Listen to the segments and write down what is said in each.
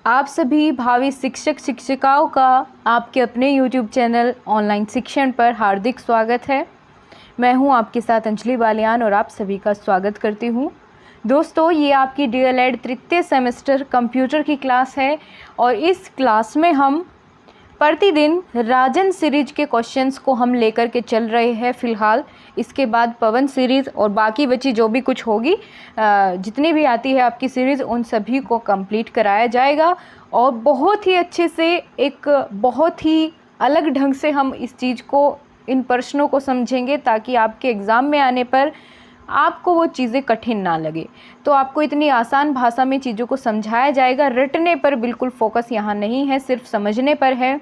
आप सभी भावी शिक्षक शिक्षिकाओं का आपके अपने YouTube चैनल ऑनलाइन शिक्षण पर हार्दिक स्वागत है। मैं हूं आपके साथ अंजलि बालियान और आप सभी का स्वागत करती हूं। दोस्तों, ये आपकी DLED तृतीय सेमेस्टर कंप्यूटर की क्लास है और इस क्लास में हम प्रतिदिन राजन सीरीज के क्वेश्चंस को हम लेकर के चल रहे हैं फ़िलहाल। इसके बाद पवन सीरीज़ और बाकी बची जो भी कुछ होगी, जितनी भी आती है आपकी सीरीज़, उन सभी को कंप्लीट कराया जाएगा और बहुत ही अच्छे से, एक बहुत ही अलग ढंग से हम इस चीज़ को, इन प्रश्नों को समझेंगे ताकि आपके एग्ज़ाम में आने पर आपको वो चीज़ें कठिन ना लगे। तो आपको इतनी आसान भाषा में चीज़ों को समझाया जाएगा। रटने पर बिल्कुल फोकस यहाँ नहीं है, सिर्फ समझने पर है।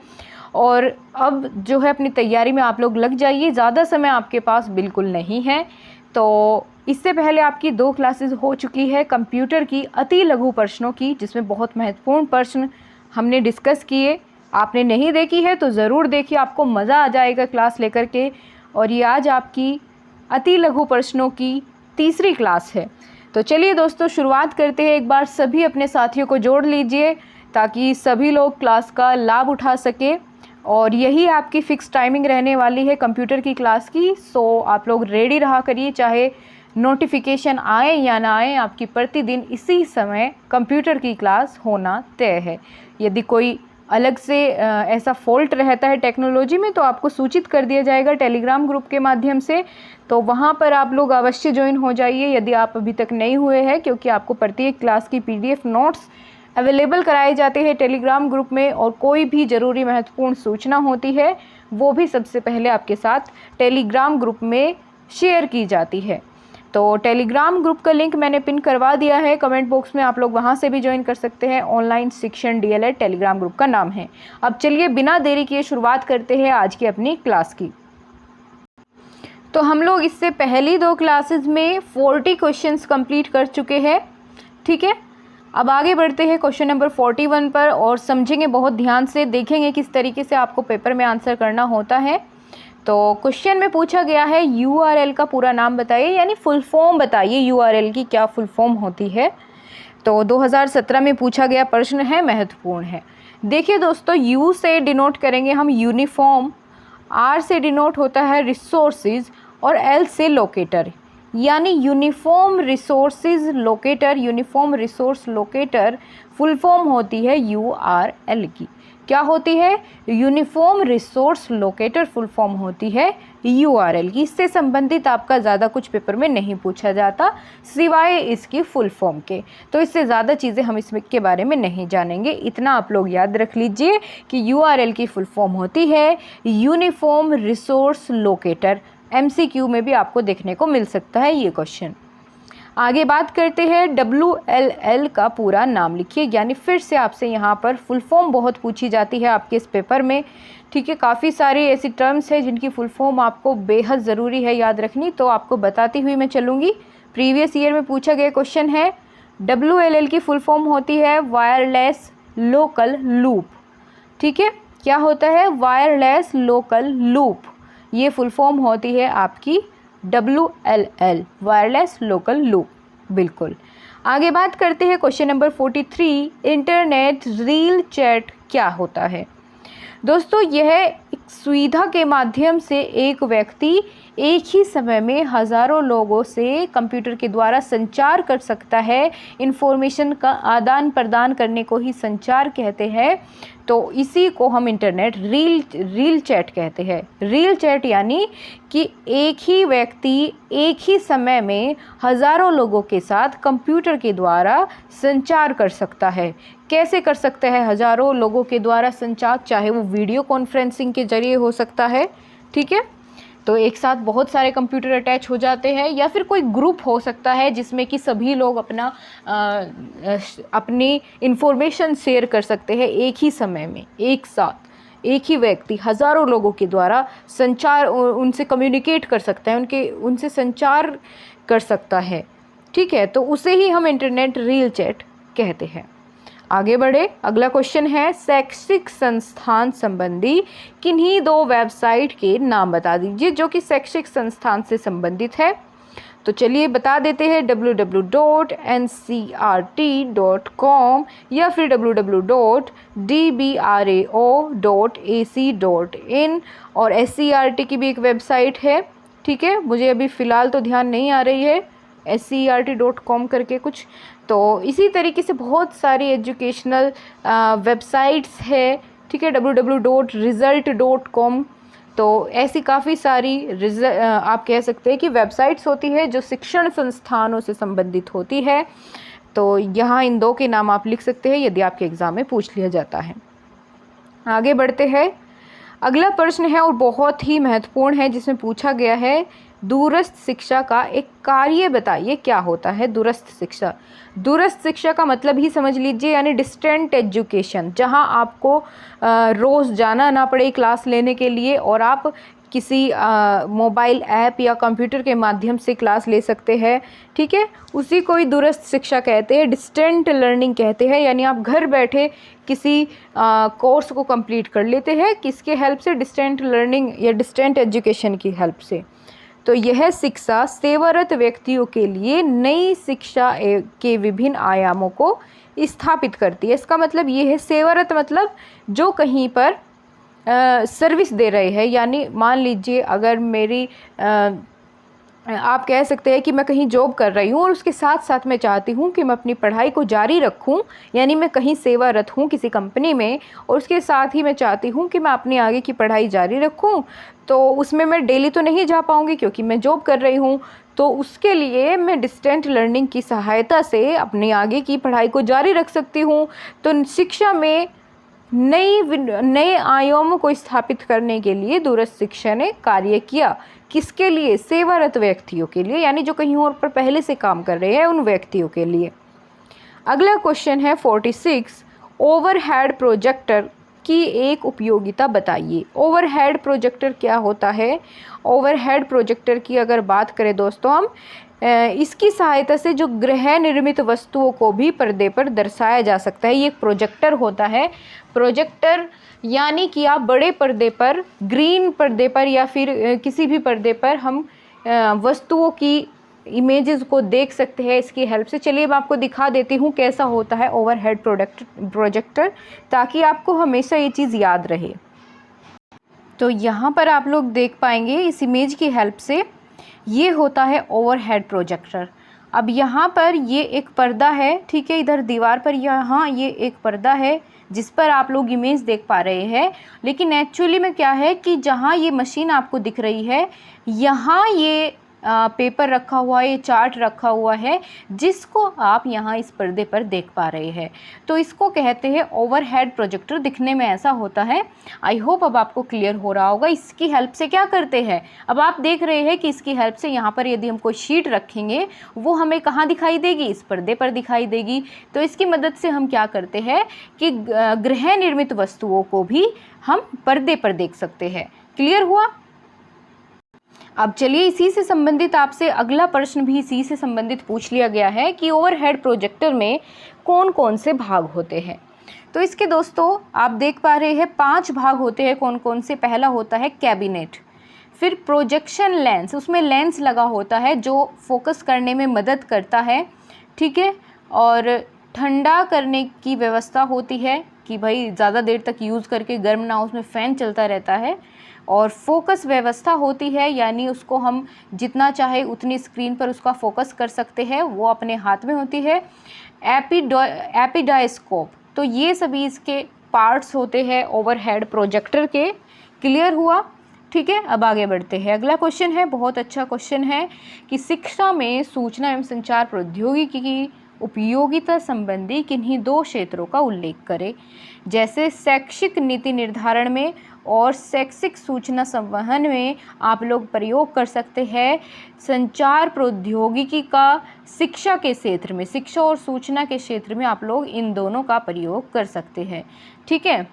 और अब जो है अपनी तैयारी में आप लोग लग जाइए, ज़्यादा समय आपके पास बिल्कुल नहीं है। तो इससे पहले आपकी 2 क्लासेस हो चुकी है कंप्यूटर की अति लघु प्रश्नों की, जिसमें बहुत महत्वपूर्ण प्रश्न हमने डिस्कस किए। आपने नहीं देखी है तो ज़रूर देखिए, आपको मज़ा आ जाएगा क्लास लेकर के। और ये आज आपकी अति लघु प्रश्नों की तीसरी क्लास है। तो चलिए दोस्तों, शुरुआत करते हैं। एक बार सभी अपने साथियों को जोड़ लीजिए ताकि सभी लोग क्लास का लाभ उठा सके। और यही आपकी फ़िक्स टाइमिंग रहने वाली है कंप्यूटर की क्लास की। सो आप लोग रेडी रहा करिए, चाहे नोटिफिकेशन आए या ना आए, आपकी प्रतिदिन इसी समय कंप्यूटर की क्लास होना तय है। यदि कोई अलग से ऐसा फॉल्ट रहता है टेक्नोलॉजी में तो आपको सूचित कर दिया जाएगा टेलीग्राम ग्रुप के माध्यम से। तो वहाँ पर आप लोग अवश्य ज्वाइन हो जाइए यदि आप अभी तक नहीं हुए हैं, क्योंकि आपको प्रत्येक क्लास की PDF नोट्स अवेलेबल कराए जाते हैं टेलीग्राम ग्रुप में। और कोई भी ज़रूरी महत्वपूर्ण सूचना होती है वो भी सबसे पहले आपके साथ टेलीग्राम ग्रुप में शेयर की जाती है। तो टेलीग्राम ग्रुप का लिंक मैंने पिन करवा दिया है कमेंट बॉक्स में, आप लोग वहां से भी ज्वाइन कर सकते हैं। ऑनलाइन शिक्षण DLED टेलीग्राम ग्रुप का नाम है। अब चलिए बिना देरी किए शुरुआत करते हैं आज की अपनी क्लास की। तो हम लोग इससे पहली 2 क्लासेस में 40 क्वेश्चंस कंप्लीट कर चुके हैं, ठीक है। अब आगे बढ़ते हैं क्वेश्चन नंबर 41 पर और समझेंगे बहुत ध्यान से, देखेंगे किस तरीके से आपको पेपर में आंसर करना होता है। तो क्वेश्चन में पूछा गया है URL का पूरा नाम बताइए, यानी फुल फॉर्म बताइए, URL की क्या फुल फॉर्म होती है। तो 2017 में पूछा गया प्रश्न है, महत्वपूर्ण है। देखिए दोस्तों, U से डिनोट करेंगे हम यूनिफॉर्म, R से डिनोट होता है रिसोर्सेज और L से लोकेटर, यानी uniform resources locator. Uniform resource locator full form होती है URL की। क्या होती है? Uniform resource locator full form होती है URL की। इससे संबंधित आपका ज़्यादा कुछ पेपर में नहीं पूछा जाता सिवाय इसकी फुल फॉर्म के। तो इससे ज़्यादा चीज़ें हम इसके बारे में नहीं जानेंगे। इतना आप लोग याद रख लीजिए कि URL की फुल फॉर्म होती है यूनिफॉर्म रिसोर्स लोकेटर। MCQ में भी आपको देखने को मिल सकता है ये क्वेश्चन। आगे बात करते हैं, WLL का पूरा नाम लिखिए। यानी फिर से आपसे यहाँ पर फुल फॉर्म बहुत पूछी जाती है आपके इस पेपर में, ठीक है। काफ़ी सारी ऐसी टर्म्स हैं जिनकी फुल फॉर्म आपको बेहद ज़रूरी है याद रखनी, तो आपको बताती हुई मैं चलूँगी। प्रीवियस ईयर में पूछा गया क्वेश्चन है, WLL की फुल फॉर्म होती है वायरलेस लोकल लूप, ठीक है। क्या होता है? वायरलेस लोकल लूप, ये फुल फॉर्म होती है आपकी WLL, वायरलेस लोकल लूप, बिल्कुल। आगे बात करते हैं question number 43, internet reel chat क्या होता है। दोस्तों, यह एक सुविधा के माध्यम से एक व्यक्ति एक ही समय में हज़ारों लोगों से कंप्यूटर के द्वारा संचार कर सकता है। इन्फॉर्मेशन का आदान प्रदान करने को ही संचार कहते हैं। तो इसी को हम इंटरनेट रील चैट कहते हैं। रील चैट यानी कि एक ही व्यक्ति एक ही समय में हज़ारों लोगों के साथ कंप्यूटर के द्वारा संचार कर सकता है। कैसे कर सकते हैं हज़ारों लोगों के द्वारा संचार? चाहे वो वीडियो कॉन्फ्रेंसिंग के जरिए हो सकता है, ठीक है। तो एक साथ बहुत सारे कंप्यूटर अटैच हो जाते हैं, या फिर कोई ग्रुप हो सकता है जिसमें कि सभी लोग अपनी इंफॉर्मेशन शेयर कर सकते हैं एक ही समय में, एक साथ एक ही व्यक्ति हज़ारों लोगों के द्वारा संचार, उनसे कम्युनिकेट कर सकता है, उनसे संचार कर सकता है, ठीक है। तो उसे ही हम इंटरनेट रील चैट कहते हैं। आगे बढ़े, अगला क्वेश्चन है, शैक्षिक संस्थान संबंधी किन्हीं 2 वेबसाइट के नाम बता दीजिए जो कि शैक्षिक संस्थान से संबंधित है। तो चलिए बता देते हैं www.ncrt.com या फिर www.dbrao.ac.in, और SCERT की भी एक वेबसाइट है, ठीक है, मुझे अभी फ़िलहाल तो ध्यान नहीं आ रही है, SCERT.com करके कुछ। तो इसी तरीके से बहुत सारी एजुकेशनल वेबसाइट्स है, ठीक है, www.result.com। तो ऐसी काफ़ी सारी आप कह सकते हैं कि वेबसाइट्स होती है जो शिक्षण संस्थानों से संबंधित होती है। तो यहाँ इन दो के नाम आप लिख सकते हैं यदि आपके एग्ज़ाम में पूछ लिया जाता है। आगे बढ़ते हैं। अगला प्रश्न है और बहुत ही महत्वपूर्ण है, जिसमें पूछा गया है दूरस्थ शिक्षा का एक कार्य बताइए, क्या होता है दूरस्थ शिक्षा। दूरस्थ शिक्षा का मतलब ही समझ लीजिए, यानी डिस्टेंट एजुकेशन, जहां आपको रोज़ जाना ना पड़े क्लास लेने के लिए और आप किसी मोबाइल ऐप या कंप्यूटर के माध्यम से क्लास ले सकते हैं, ठीक है, उसी को ही दूरस्थ शिक्षा कहते हैं, डिस्टेंट लर्निंग कहते हैं। यानी आप घर बैठे किसी कोर्स को कंप्लीट कर लेते हैं, किसके हेल्प से, डिस्टेंट लर्निंग या डिस्टेंट एजुकेशन की हेल्प से। तो यह शिक्षा सेवारत व्यक्तियों के लिए नई शिक्षा के विभिन्न आयामों को स्थापित करती है। इसका मतलब ये है, सेवारत मतलब जो कहीं पर सर्विस दे रहे हैं, यानी मान लीजिए अगर मेरी आप कह सकते हैं कि मैं कहीं जॉब कर रही हूँ और उसके साथ साथ मैं चाहती हूँ कि मैं अपनी पढ़ाई को जारी रखूँ, यानी मैं कहीं सेवारत हूँ किसी कंपनी में और उसके साथ ही मैं चाहती हूँ कि मैं अपनी आगे की पढ़ाई जारी रखूँ। तो उसमें मैं डेली तो नहीं जा पाऊँगी क्योंकि मैं जॉब कर रही हूँ, तो उसके लिए मैं डिस्टेंट लर्निंग की सहायता से अपनी आगे की पढ़ाई को जारी रख सकती हूँ। तो शिक्षा में नए आयामों को स्थापित करने के लिए दूरस्थ शिक्षा ने कार्य किया। किसके लिए, सेवारत व्यक्तियों के लिए, यानी जो कहीं और पर पहले से काम कर रहे हैं उन व्यक्तियों के लिए। अगला क्वेश्चन है 46, ओवरहेड प्रोजेक्टर की एक उपयोगिता बताइए। ओवरहेड प्रोजेक्टर क्या होता है। ओवरहेड प्रोजेक्टर की अगर बात करें दोस्तों हम, इसकी सहायता से जो गृह निर्मित वस्तुओं को भी पर्दे पर दर्शाया जा सकता है। ये एक प्रोजेक्टर होता है। प्रोजेक्टर यानी कि आप बड़े पर्दे पर, ग्रीन पर्दे पर या फिर किसी भी पर्दे पर हम वस्तुओं की इमेजेस को देख सकते हैं इसकी हेल्प से। चलिए मैं आपको दिखा देती हूँ कैसा होता है ओवरहेड प्रोजेक्टर, ताकि आपको हमेशा ये चीज़ याद रहे। तो यहाँ पर आप लोग देख पाएंगे इस इमेज की हेल्प से, ये होता है ओवरहेड प्रोजेक्टर। अब यहाँ पर ये एक पर्दा है, ठीक है, इधर दीवार पर यहाँ ये एक पर्दा है जिस पर आप लोग इमेज देख पा रहे हैं। लेकिन एक्चुअली में क्या है कि जहाँ ये मशीन आपको दिख रही है, यहाँ ये पेपर रखा हुआ है, ये चार्ट रखा हुआ है, जिसको आप यहाँ इस पर्दे पर देख पा रहे हैं। तो इसको कहते हैं ओवरहेड प्रोजेक्टर। दिखने में ऐसा होता है। आई होप अब आपको क्लियर हो रहा होगा। इसकी हेल्प से क्या करते हैं, अब आप देख रहे हैं कि इसकी हेल्प से यहाँ पर यदि हम कोई शीट रखेंगे वो हमें कहाँ दिखाई देगी, इस पर्दे पर दिखाई देगी। तो इसकी मदद से हम क्या करते हैं कि गृह निर्मित वस्तुओं को भी हम पर्दे पर देख सकते हैं। क्लियर हुआ। अब चलिए इसी से संबंधित आपसे अगला प्रश्न भी इसी से संबंधित पूछ लिया गया है कि ओवरहेड प्रोजेक्टर में कौन कौन से भाग होते हैं। तो इसके दोस्तों आप देख पा रहे हैं 5 भाग होते हैं। कौन कौन से, पहला होता है कैबिनेट, फिर प्रोजेक्शन लेंस, उसमें लेंस लगा होता है जो फोकस करने में मदद करता है, ठीक है, और ठंडा करने की व्यवस्था होती है कि भाई ज़्यादा देर तक यूज़ करके गर्म ना हो, उसमें फ़ैन चलता रहता है। और फोकस व्यवस्था होती है, यानी उसको हम जितना चाहे उतनी स्क्रीन पर उसका फोकस कर सकते हैं, वो अपने हाथ में होती है। एपिडायस्कोप, तो ये सभी इसके पार्ट्स होते हैं ओवरहेड प्रोजेक्टर के। क्लियर हुआ, ठीक है। अब आगे बढ़ते हैं। अगला क्वेश्चन है, बहुत अच्छा क्वेश्चन है कि शिक्षा में सूचना एवं संचार प्रौद्योगिकी की उपयोगिता संबंधी किन्हीं 2 क्षेत्रों का उल्लेख करें। जैसे शैक्षिक नीति निर्धारण में और शैक्षिक सूचना संवहन में आप लोग प्रयोग कर सकते हैं संचार प्रौद्योगिकी का। शिक्षा के क्षेत्र में, शिक्षा और सूचना के क्षेत्र में आप लोग इन दोनों का प्रयोग कर सकते हैं, ठीक है।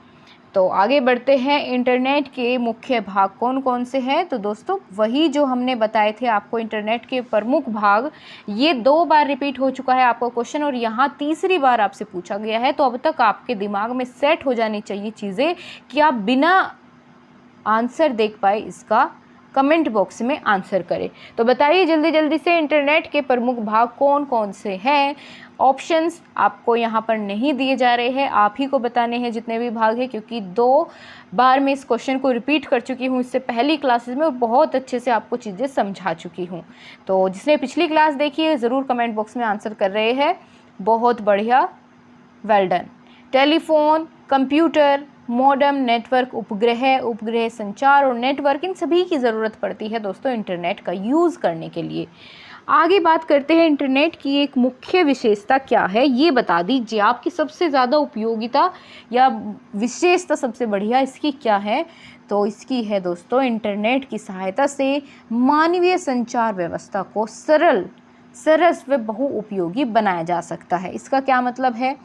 तो आगे बढ़ते हैं। इंटरनेट के मुख्य भाग कौन कौन से हैं। तो दोस्तों वही जो हमने बताए थे आपको, इंटरनेट के प्रमुख भाग, ये 2 बार रिपीट हो चुका है आपका क्वेश्चन और यहाँ तीसरी बार आपसे पूछा गया है। तो अब तक आपके दिमाग में सेट हो जानी चाहिए चीज़ें कि आप बिना आंसर देख पाए इसका कमेंट बॉक्स में आंसर करें। तो बताइए जल्दी जल्दी से इंटरनेट के प्रमुख भाग कौन कौन से हैं। ऑप्शंस आपको यहाँ पर नहीं दिए जा रहे हैं, आप ही को बताने हैं जितने भी भाग हैं, क्योंकि 2 बार मैं इस क्वेश्चन को रिपीट कर चुकी हूँ इससे पहली क्लासेस में और बहुत अच्छे से आपको चीज़ें समझा चुकी हूँ। तो जिसने पिछली क्लास देखी है ज़रूर कमेंट बॉक्स में आंसर कर रहे हैं, बहुत बढ़िया, well done. Telephone, computer, modem, network, उपग्रह संचार और नेटवर्क, इन सभी की ज़रूरत पड़ती है दोस्तों इंटरनेट का यूज़ करने के लिए। आगे बात करते हैं इंटरनेट की एक मुख्य विशेषता क्या है, ये बता दीजिए। आपकी सबसे ज़्यादा उपयोगिता या विशेषता सबसे बढ़िया इसकी क्या है? तो इसकी है दोस्तों, इंटरनेट की सहायता से मानवीय संचार व्यवस्था को सरल व बहुउपयोगी बनाया जा सकता है। इसका क्या मतलब है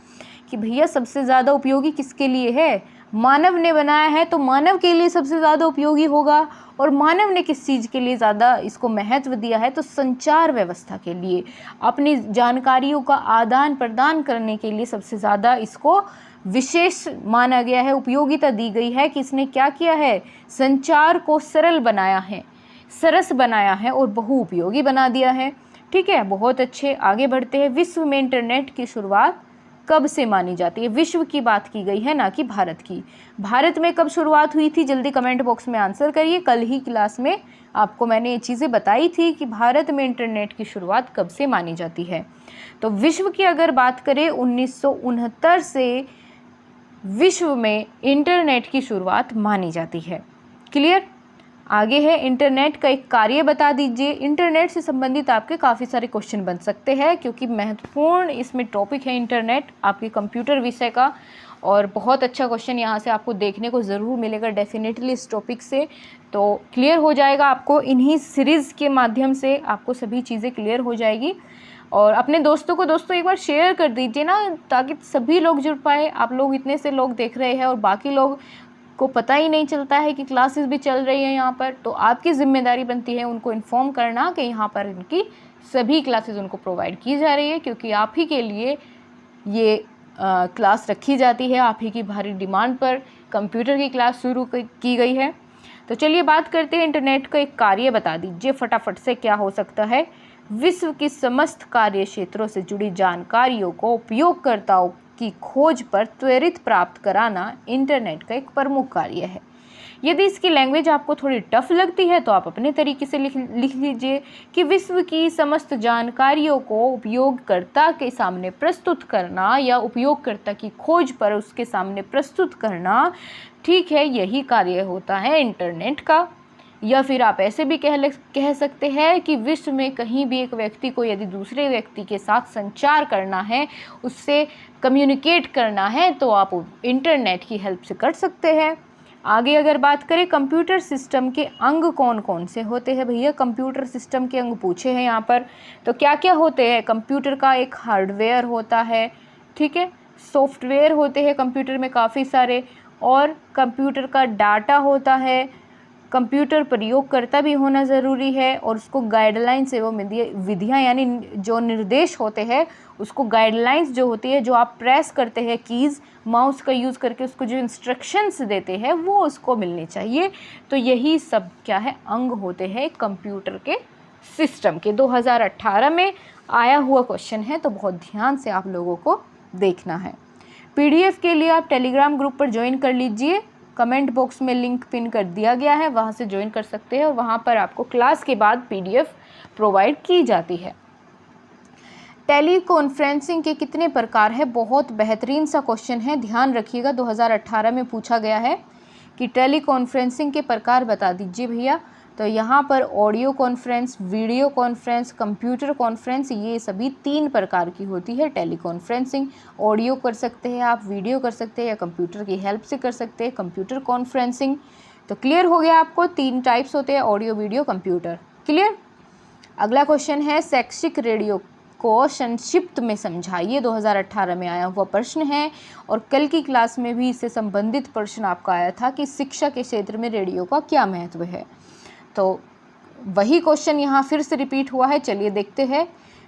कि भैया सबसे ज़्यादा उपयोगी किसके लिए है? मानव ने बनाया है तो मानव के लिए सबसे ज़्यादा उपयोगी होगा। और मानव ने किस चीज़ के लिए ज़्यादा इसको महत्व दिया है? तो संचार व्यवस्था के लिए, अपनी जानकारियों का आदान प्रदान करने के लिए सबसे ज़्यादा इसको विशेष माना गया है, उपयोगिता दी गई है कि इसने क्या किया है? संचार को सरल बनाया है, सरस बनाया है और बहुउपयोगी बना दिया है। ठीक है, बहुत अच्छे। आगे बढ़ते हैं। विश्व में इंटरनेट की शुरुआत कब से मानी जाती है? विश्व की बात की गई है, ना कि भारत की। भारत में कब शुरुआत हुई थी? जल्दी कमेंट बॉक्स में आंसर करिए। कल ही क्लास में आपको मैंने ये चीज़ें बताई थी कि भारत में इंटरनेट की शुरुआत कब से मानी जाती है। तो विश्व की अगर बात करें 1969 से विश्व में इंटरनेट की शुरुआत मानी जाती है। क्लियर? आगे है इंटरनेट का एक कार्य बता दीजिए। इंटरनेट से संबंधित आपके काफ़ी सारे क्वेश्चन बन सकते हैं, क्योंकि महत्वपूर्ण इसमें टॉपिक है इंटरनेट आपके कंप्यूटर विषय का। और बहुत अच्छा क्वेश्चन यहाँ से आपको देखने को ज़रूर मिलेगा डेफिनेटली इस टॉपिक से। तो क्लियर हो जाएगा आपको, इन्हीं सीरीज़ के माध्यम से आपको सभी चीज़ें क्लियर हो जाएगी। और अपने दोस्तों को दोस्तों एक बार शेयर कर दीजिए ना, ताकि सभी लोग जुड़ पाए। आप लोग इतने से लोग देख रहे हैं और बाकी लोग को पता ही नहीं चलता है कि क्लासेस भी चल रही हैं यहाँ पर। तो आपकी ज़िम्मेदारी बनती है उनको इन्फॉर्म करना कि यहाँ पर इनकी सभी क्लासेस उनको प्रोवाइड की जा रही है, क्योंकि आप ही के लिए ये क्लास रखी जाती है। आप ही की भारी डिमांड पर कंप्यूटर की क्लास शुरू की गई है। तो चलिए बात करते हैं इंटरनेट का एक कार्य बता दीजिए फटाफट से, क्या हो सकता है? विश्व की समस्त कार्य क्षेत्रों से जुड़ी जानकारियों को उपयोगकर्ताओं की खोज पर त्वरित प्राप्त कराना इंटरनेट का एक प्रमुख कार्य है। यदि इसकी लैंग्वेज आपको थोड़ी टफ लगती है तो आप अपने तरीके से लिख लीजिए कि विश्व की समस्त जानकारियों को उपयोगकर्ता के सामने प्रस्तुत करना या उपयोगकर्ता की खोज पर उसके सामने प्रस्तुत करना। ठीक है, यही कार्य होता है इंटरनेट का। या फिर आप ऐसे भी कह सकते हैं कि विश्व में कहीं भी एक व्यक्ति को यदि दूसरे व्यक्ति के साथ संचार करना है, उससे कम्युनिकेट करना है, तो आप इंटरनेट की हेल्प से कर सकते हैं। आगे अगर बात करें कंप्यूटर सिस्टम के अंग कौन कौन से होते हैं? भैया कंप्यूटर सिस्टम के अंग पूछे हैं यहाँ पर, तो क्या क्या होते हैं? कंप्यूटर का एक हार्डवेयर होता है, ठीक है, सॉफ्टवेयर होते हैं कंप्यूटर में काफ़ी सारे, और कंप्यूटर का डाटा होता है, कंप्यूटर प्रयोगकर्ता भी होना ज़रूरी है, और उसको गाइडलाइंस एवं विधियाँ यानी जो निर्देश होते हैं उसको गाइडलाइंस जो होती है, जो आप प्रेस करते हैं कीज़ माउस का यूज़ करके, उसको जो इंस्ट्रक्शंस देते हैं वो उसको मिलने चाहिए। तो यही सब क्या है? अंग होते हैं कंप्यूटर के सिस्टम के। 2018 में आया हुआ क्वेश्चन है, तो बहुत ध्यान से आप लोगों को देखना है। PDF के लिए आप टेलीग्राम ग्रुप पर ज्वाइन कर लीजिए, कमेंट बॉक्स में लिंक पिन कर दिया गया है, वहाँ से ज्वाइन कर सकते हैं और वहाँ पर आपको क्लास के बाद PDF प्रोवाइड की जाती है। टेली कॉन्फ्रेंसिंग के कितने प्रकार है? बहुत बेहतरीन सा क्वेश्चन है, ध्यान रखिएगा। 2018 में पूछा गया है कि टेली कॉन्फ्रेंसिंग के प्रकार बता दीजिए भैया। तो यहाँ पर audio conference, video conference, computer conference, ये सभी 3 प्रकार की होती है टेली कॉन्फ्रेंसिंग। ऑडियो कर सकते हैं आप, वीडियो कर सकते हैं, या कंप्यूटर की हेल्प से कर सकते हैं कंप्यूटर कॉन्फ्रेंसिंग। तो क्लियर हो गया आपको, 3 टाइप्स होते हैं, ऑडियो, वीडियो, कंप्यूटर। क्लियर? अगला क्वेश्चन है शैक्षिक रेडियो को संक्षिप्त में समझाइए। 2018 में आया हुआ प्रश्न है, और कल की क्लास में भी इससे संबंधित प्रश्न आपका आया था कि शिक्षा के क्षेत्र में रेडियो का क्या महत्व है। तो वही क्वेश्चन यहाँ फिर से रिपीट हुआ है, चलिए देखते हैं।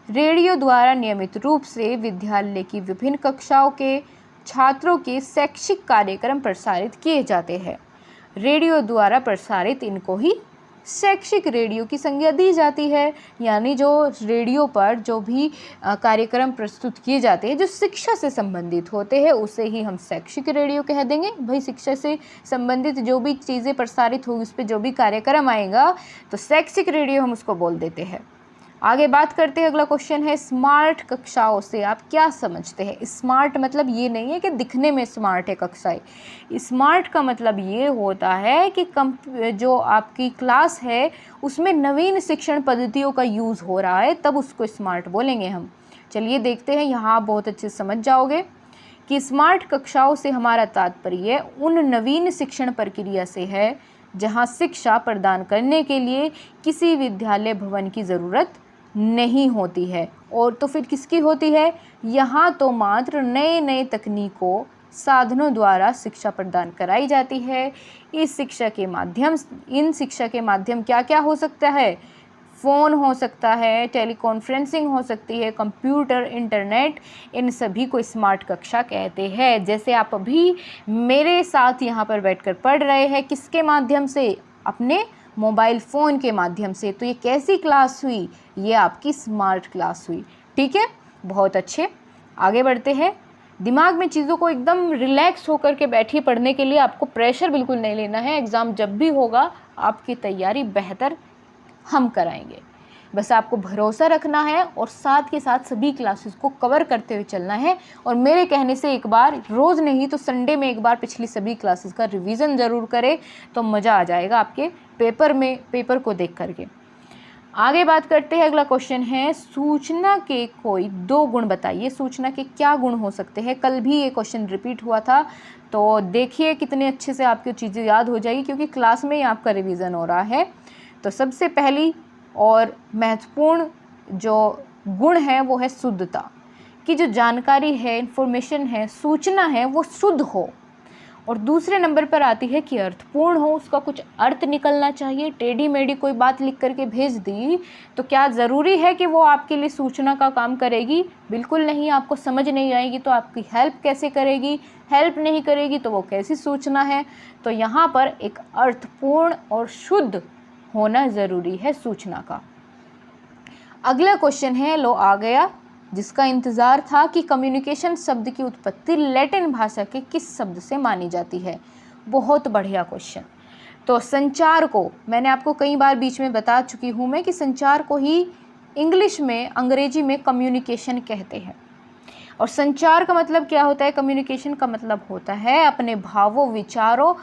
रेडियो द्वारा नियमित रूप से विद्यालय की विभिन्न कक्षाओं के छात्रों के शैक्षिक कार्यक्रम प्रसारित किए जाते हैं। रेडियो द्वारा प्रसारित इनको ही शैक्षिक रेडियो की संज्ञा दी जाती है। यानी जो रेडियो पर जो भी कार्यक्रम प्रस्तुत किए जाते हैं जो शिक्षा से संबंधित होते हैं उसे ही हम शैक्षिक रेडियो कह देंगे। भाई शिक्षा से संबंधित जो भी चीज़ें प्रसारित होगी, उस पर जो भी कार्यक्रम आएगा तो शैक्षिक रेडियो हम उसको बोल देते हैं। आगे बात करते हैं, अगला क्वेश्चन है स्मार्ट कक्षाओं से आप क्या समझते हैं। स्मार्ट मतलब ये नहीं है कि दिखने में स्मार्ट है कक्षाएं। स्मार्ट का मतलब ये होता है कि जो आपकी क्लास है उसमें नवीन शिक्षण पद्धतियों का यूज़ हो रहा है, तब उसको स्मार्ट बोलेंगे हम। चलिए देखते हैं, यहाँ आप बहुत अच्छे से समझ जाओगे कि स्मार्ट कक्षाओं से हमारा तात्पर्य उन नवीन शिक्षण प्रक्रिया से है जहाँ शिक्षा प्रदान करने के लिए किसी विद्यालय भवन की ज़रूरत नहीं होती है। और तो फिर किसकी होती है? यहाँ तो मात्र नए नए तकनीकों साधनों द्वारा शिक्षा प्रदान कराई जाती है। इन शिक्षा के माध्यम क्या क्या हो सकता है? फ़ोन हो सकता है, टेलीकॉन्फ्रेंसिंग हो सकती है, कंप्यूटर, इंटरनेट, इन सभी को स्मार्ट कक्षा कहते हैं। जैसे आप अभी मेरे साथ यहाँ पर बैठकर पढ़ रहे हैं, किसके माध्यम से? अपने मोबाइल फ़ोन के माध्यम से। तो ये कैसी क्लास हुई? ये आपकी स्मार्ट क्लास हुई। ठीक है, बहुत अच्छे। आगे बढ़ते हैं। दिमाग में चीज़ों को एकदम रिलैक्स होकर के बैठिए पढ़ने के लिए। आपको प्रेशर बिल्कुल नहीं लेना है। एग्ज़ाम जब भी होगा आपकी तैयारी बेहतर हम कराएंगे। बस आपको भरोसा रखना है और साथ के साथ सभी क्लासेस को कवर करते हुए चलना है। और मेरे कहने से एक बार, रोज़ नहीं तो संडे में एक बार पिछली सभी क्लासेस का रिवीजन ज़रूर करें, तो मज़ा आ जाएगा आपके पेपर को देख करके। आगे बात करते हैं, अगला क्वेश्चन है सूचना के कोई 2 गुण बताइए। सूचना के क्या गुण हो सकते हैं? कल भी ये क्वेश्चन रिपीट हुआ था, तो देखिए कितने अच्छे से आपकी चीज़ें याद हो जाएगी, क्योंकि क्लास में ही आपका रिवीजन हो रहा है। तो सबसे पहली और महत्वपूर्ण जो गुण है वो है शुद्धता, कि जो जानकारी है, इन्फॉर्मेशन है, सूचना है वो शुद्ध हो। और दूसरे नंबर पर आती है कि अर्थपूर्ण हो, उसका कुछ अर्थ निकलना चाहिए। टेढ़ी मेढ़ी कोई बात लिख करके भेज दी तो क्या ज़रूरी है कि वो आपके लिए सूचना का काम करेगी? बिल्कुल नहीं। आपको समझ नहीं आएगी तो आपकी हेल्प कैसे करेगी? हेल्प नहीं करेगी तो वो कैसी सूचना है? तो यहाँ पर एक अर्थपूर्ण और शुद्ध होना ज़रूरी है सूचना का। अगला क्वेश्चन है, लो आ गया, जिसका इंतज़ार था, कि कम्युनिकेशन शब्द की उत्पत्ति लैटिन भाषा के किस शब्द से मानी जाती है? बहुत बढ़िया क्वेश्चन। तो संचार को, मैंने आपको कई बार बीच में बता चुकी हूँ मैं कि संचार को ही इंग्लिश में, अंग्रेजी में कम्युनिकेशन कहते हैं। और संचार का मतलब क्या होता है? कम्युनिकेशन का मतलब होता है अपने भावों, विचारों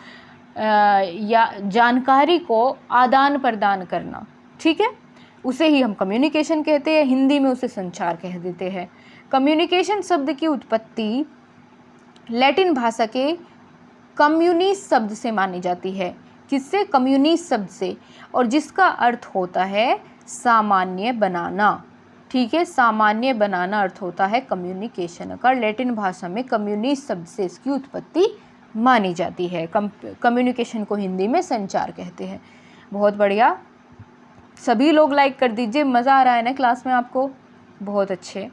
या जानकारी को आदान प्रदान करना। ठीक है, उसे ही हम कम्युनिकेशन कहते हैं। हिंदी में उसे संचार कह देते हैं। कम्युनिकेशन शब्द की उत्पत्ति लैटिन भाषा के कम्युनिस शब्द से मानी जाती है। किससे? कम्युनिस शब्द से, और जिसका अर्थ होता है सामान्य बनाना। ठीक है, सामान्य बनाना अर्थ होता है कम्युनिकेशन का। लैटिन भाषा में कम्युनिस शब्द से इसकी उत्पत्ति मानी जाती है। कम्युनिकेशन को हिंदी में संचार कहते हैं। बहुत बढ़िया, सभी लोग लाइक कर दीजिए। मज़ा आ रहा है ना क्लास में आपको? बहुत अच्छे।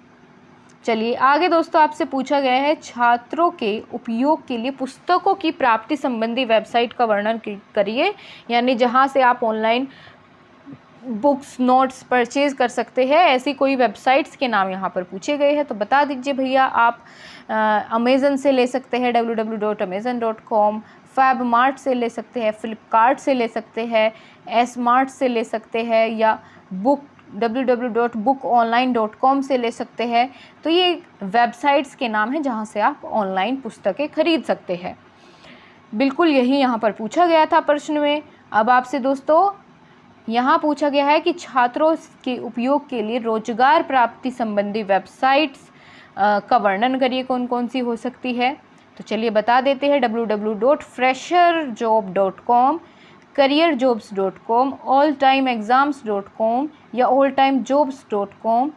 चलिए आगे दोस्तों, आपसे पूछा गया है छात्रों के उपयोग के लिए पुस्तकों की प्राप्ति संबंधी वेबसाइट का वर्णन करिए। यानी जहां से आप ऑनलाइन बुक्स, नोट्स परचेज़ कर सकते हैं, ऐसी कोई वेबसाइट्स के नाम यहाँ पर पूछे गए हैं। तो बता दीजिए भैया। आप अमेज़न से ले सकते हैं, www.amazon.com, फैबमार्ट से ले सकते हैं, फ्लिपकार्ट से ले सकते हैं, एसमार्ट से ले सकते हैं, या www.bookonline.com से ले सकते हैं। तो ये वेबसाइट्स के नाम हैं जहाँ से आप ऑनलाइन पुस्तकें खरीद सकते हैं। बिल्कुल यही यहाँ पर पूछा गया था प्रश्न में। अब आपसे दोस्तों यहाँ पूछा गया है कि छात्रों के उपयोग के लिए रोजगार प्राप्ति संबंधी वेबसाइट्स का वर्णन करिए, कौन कौन सी हो सकती है। तो चलिए बता देते हैं, www.fresherjob.com, careerjobs.com, alltimeexams.com या alltimejobs.com,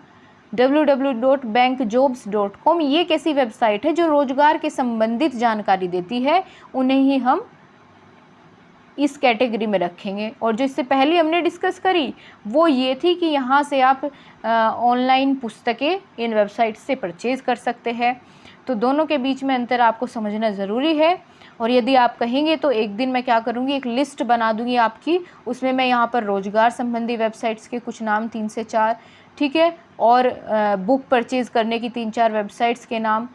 www.bankjobs.com। ये कैसी वेबसाइट है जो रोजगार के संबंधित जानकारी देती है, उन्हें ही हम इस कैटेगरी में रखेंगे। और जो इससे पहले हमने डिस्कस करी वो ये थी कि यहाँ से आप ऑनलाइन पुस्तकें इन वेबसाइट से परचेज़ कर सकते हैं। तो दोनों के बीच में अंतर आपको समझना ज़रूरी है। और यदि आप कहेंगे तो एक दिन मैं क्या करूँगी, एक लिस्ट बना दूँगी आपकी, उसमें मैं यहाँ पर रोज़गार संबंधी वेबसाइट्स के कुछ नाम 3 से 4, ठीक है, और बुक परचेज़ करने की 3-4 वेबसाइट्स के नाम,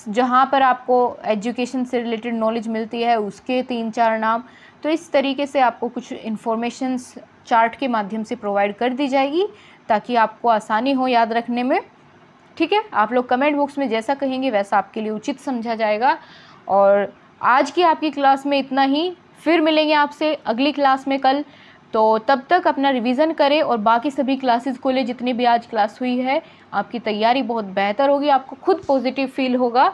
जहाँ पर आपको एजुकेशन से रिलेटेड नॉलेज मिलती है उसके 3-4 नाम। तो इस तरीके से आपको कुछ इन्फॉर्मेशंस चार्ट के माध्यम से प्रोवाइड कर दी जाएगी ताकि आपको आसानी हो याद रखने में, ठीक है। आप लोग कमेंट बॉक्स में जैसा कहेंगे वैसा आपके लिए उचित समझा जाएगा। और आज की आपकी क्लास में इतना ही, फिर मिलेंगे आपसे अगली क्लास में कल। तो तब तक अपना रिवीजन करें और बाकी सभी क्लासेस को ले, जितनी भी आज क्लास हुई है आपकी तैयारी बहुत बेहतर होगी, आपको खुद पॉजिटिव फील होगा।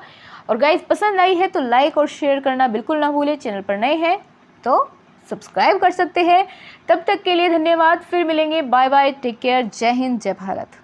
और गाइस, पसंद आई है तो लाइक और शेयर करना बिल्कुल ना भूलें। चैनल पर नए हैं तो सब्सक्राइब कर सकते हैं। तब तक के लिए धन्यवाद, फिर मिलेंगे, बाय बाय, टेक केयर, जय हिंद, जय भारत।